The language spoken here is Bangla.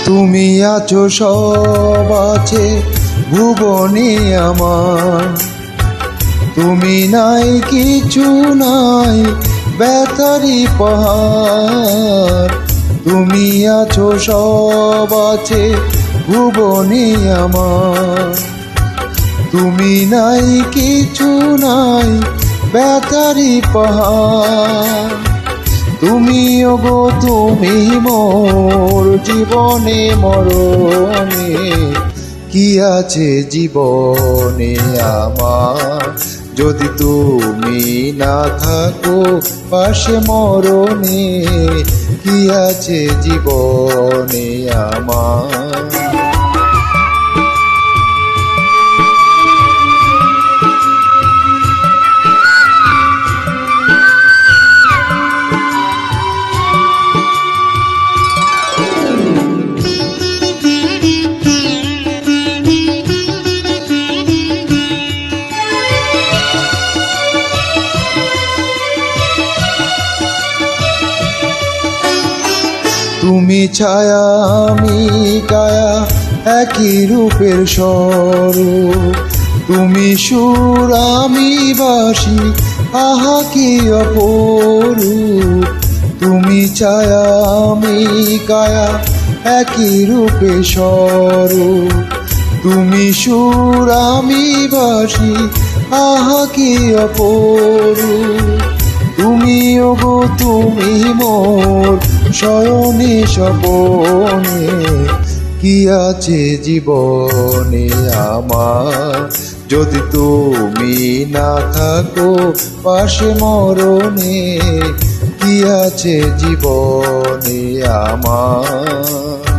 তুমি আছো সব আছে ভুবনে আমার, তুমি নাই কিছু নাই ব্যথারি পাহাড়। তুমি আছো সব আছে ভুবনে আমার, তুমি নাই কিছু নাই ব্যথারি পাহাড়। তুমি ওগো তুমি মোর জীবনে মরণে, কি আছে জীবনে আমার যদি তুমি না থাকো পাশে মরণে, কি আছে জীবনে আমার। তুমি ছায়া আমি কায়া একই রূপের স্বরূপ, তুমি সুর আমি বাঁশি আহা কি অপরূপ। তুমি ছায়া আমি কায়া একই রূপে স্বরূপ, তুমি সুর আমি বাঁশি আহা কি অপরূপ। তুমি ওগো তুমি মোর শয়নে স্বপনে, কি আছে জীবনে আমার যদি তুমি না থাকো পাশে মরণে, কি আছে জীবনে আমার।